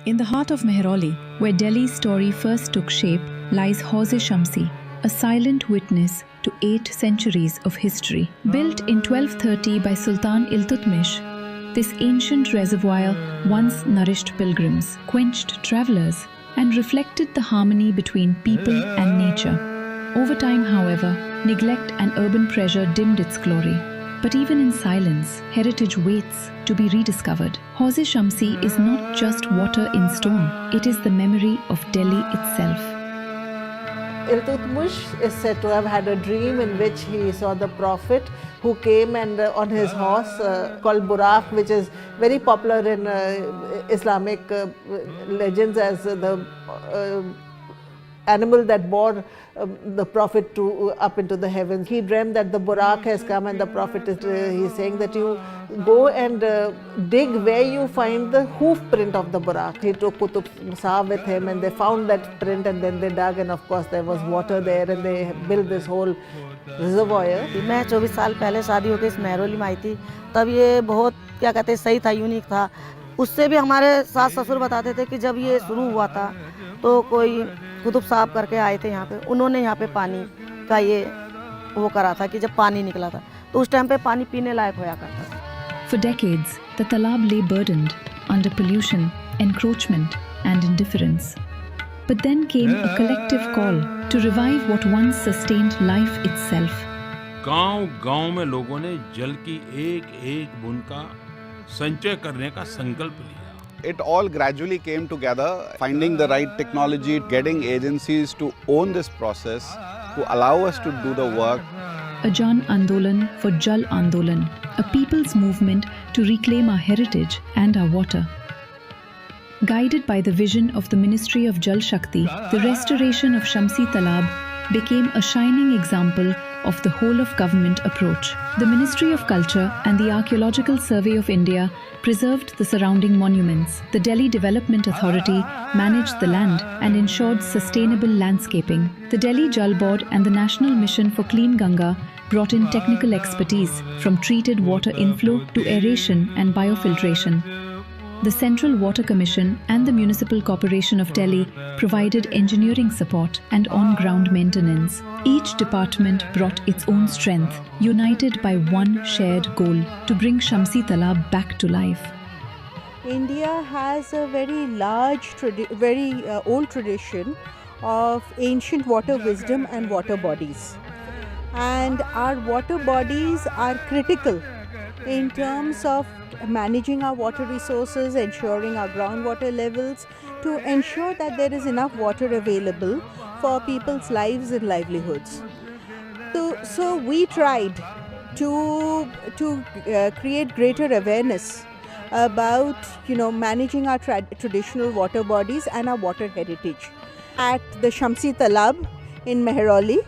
In the heart of Mehrauli, where Delhi's story first took shape, lies Hauz-e Shamsi, a silent witness to 8 centuries of history. Built in 1230 by Sultan Iltutmish, this ancient reservoir once nourished pilgrims, quenched travelers, and reflected the harmony between people and nature. Over time, however, neglect and urban pressure dimmed its glory. But even in silence, heritage waits to be rediscovered. Hauz-e Shamsi is not just water in stone, it is the memory of Delhi itself. Iltutmish is said to have had a dream in which he saw the Prophet who came and on his horse called Buraq, which is very popular in Islamic legends as the animal that bore the Prophet up into the heavens. He dreamt that the Buraq has come, and the Prophet is he's saying that you go and dig where you find the hoof print of the Buraq. He took Qutub Sahib with him and they found that print, and then they dug, and of course there was water there, and they built this whole reservoir. मैं 24 साल पहले शादी होकर इस मेहरौली में आई थी, तब ये बहुत क्या कहते हैं सही था, यूनिक था। उससे भी हमारे सास ससुर बताते थे कि जब ये शुरू हुआ था तो कोई कुतुब साहब करके आए थे यहाँ पे, उन्होंने यहाँ पे पानी का ये वो करा था कि जब पानी निकला था तो उस टाइम पे पानी पीने लायक होया करता था। For decades, the Talab lay burdened under pollution, encroachment, and indifference. But then came a collective call to revive what once sustained life itself. गांव-गांव में लोगों ने जल की एक-एक बूंद का संचय करने का संकल्प लिया। It all gradually came together, finding the right technology, getting agencies to own this process, to allow us to do the work. A Jan Andolan for Jal Andolan, a people's movement to reclaim our heritage and our water. Guided by the vision of the Ministry of Jal Shakti, the restoration of Shamsi Talab became a shining example of the whole of government approach. The Ministry of Culture and the Archaeological Survey of India preserved the surrounding monuments. The Delhi Development Authority managed the land and ensured sustainable landscaping. The Delhi Jal Board and the National Mission for Clean Ganga brought in technical expertise from treated water inflow to aeration and biofiltration. The Central Water Commission and the Municipal Corporation of Delhi provided engineering support and on-ground maintenance. Each department brought its own strength, united by one shared goal: to bring Shamsi Talab back to life. India has a very large, old tradition of ancient water wisdom and water bodies. And our water bodies are critical in terms of managing our water resources, ensuring our groundwater levels, to ensure that there is enough water available for people's lives and livelihoods. So we tried to create greater awareness about managing our traditional water bodies and our water heritage. At the Shamsi Talab in Mehrauli,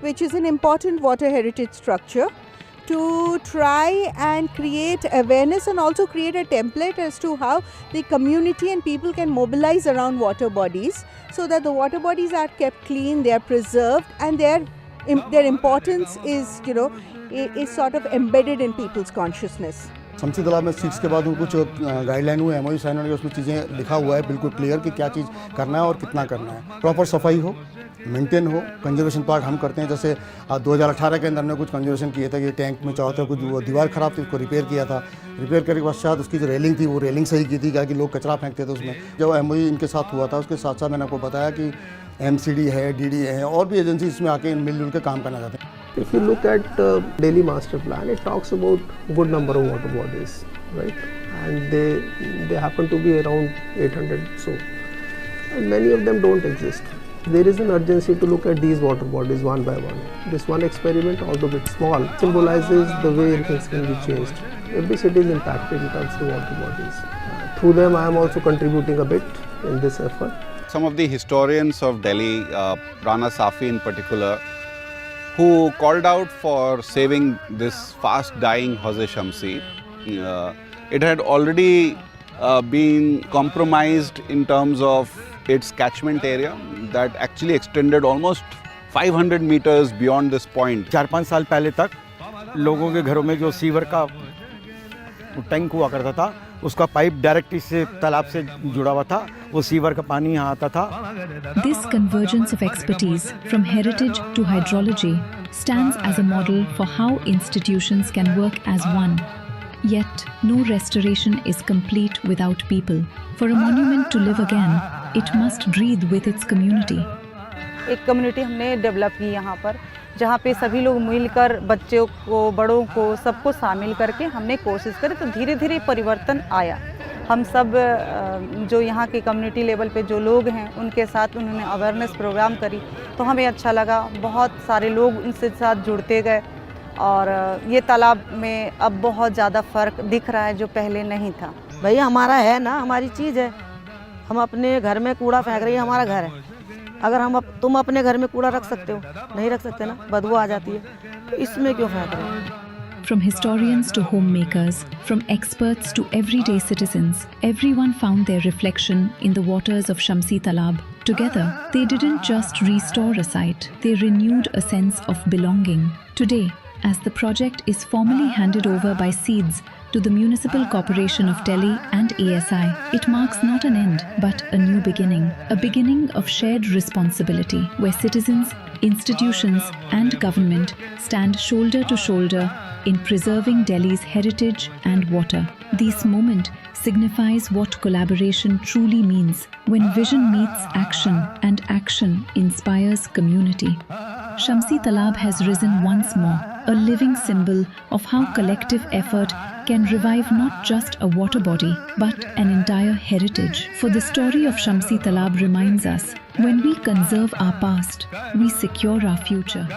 which is an important water heritage structure, to try and create awareness and also create a template as to how the community and people can mobilize around water bodies, so that the water bodies are kept clean, they are preserved, and their importance is sort of embedded in people's consciousness. शमसी तालाब में seats के बाद कुछ guideline हुए, MOU sign होने के, उसमें चीज़ें लिखा हुआ है बिल्कुल क्लियर कि क्या चीज़ करना है और कितना करना है। प्रॉपर सफाई हो, मेंटेन हो, कंजर्वेशन पार्ट हम करते हैं। जैसे 2018 के अंदर हमने कुछ कंजर्वेशन किए थे कि टैंक में चाहते कुछ वो दीवार ख़राब थी, उसको रिपेयर किया था। रिपेयर करने के पश्चात उसकी जो रेलिंग थी वो रेलिंग सही की थी, क्या कि लोग कचरा फेंकते थे उसमें। जब MOU इनके साथ हुआ था उसके साथ साथ मैंने आपको बताया कि MCD है, DD है और भी एजेंसी इसमें आके मिलजुल के काम करना चाहते हैं। If you look at Delhi Master Plan, it talks about good number of water bodies, right? And they happen to be around 800 so, and many of them don't exist. There is an urgency to look at these water bodies one by one. This one experiment, although a bit small, symbolizes the way things can be changed. Every city is impacted in terms of water bodies. Through them, I am also contributing a bit in this effort. Some of the historians of Delhi, Rana Safi in particular, who called out for saving this fast-dying Hauz-e Shamsi. It had already been compromised in terms of its catchment area that actually extended almost 500 meters beyond this point. 4-5 साल पहले तक लोगों के घरों में जो sewer का tank हुआ करता था उसका पाइप डायरेक्ट इस तालाब से जुड़ा हुआ था, वो सीवर का पानी यहाँ आता था। This convergence of expertise from heritage to hydrology stands as a model for how institutions can work as one. Yet, no restoration is complete without people. For a monument to live again, it must breathe with its community. एक community हमने develop की यहाँ पर, जहाँ पे सभी लोग मिलकर बच्चों को, बड़ों को, सबको शामिल करके हमने कोशिश करी, तो धीरे धीरे परिवर्तन आया। हम सब जो यहाँ के कम्युनिटी लेवल पे जो लोग हैं उनके साथ उन्होंने अवेयरनेस प्रोग्राम करी, तो हमें अच्छा लगा। बहुत सारे लोग उनसे साथ जुड़ते गए और ये तालाब में अब बहुत ज़्यादा फ़र्क दिख रहा है जो पहले नहीं था। भैया हमारा है ना, हमारी चीज़ है। हम अपने घर में कूड़ा फेंक रही है, हमारा घर है। अगर तुम अपने घर में कूड़ा रख सकते हो, नहीं रख सकते ना, बदबू आ जाती है, तो इसमें क्यों फेंक रहे हो? From historians to homemakers, from experts to everyday citizens, everyone found their reflection in the waters of Shamsi Talab. Together, they didn't just restore a site, they renewed a sense of belonging. Today, as the project is formally handed over by Seeds to the Municipal Corporation of Delhi and ASI, it marks not an end but a new beginning, a beginning of shared responsibility where citizens, institutions and government stand shoulder to shoulder in preserving Delhi's heritage and water. This moment signifies what collaboration truly means when vision meets action and action inspires community. Shamsi Talab has risen once more, a living symbol of how collective effort can revive not just a water body but an entire heritage. For the story of Shamsi Talab reminds us, when we conserve our past, we secure our future.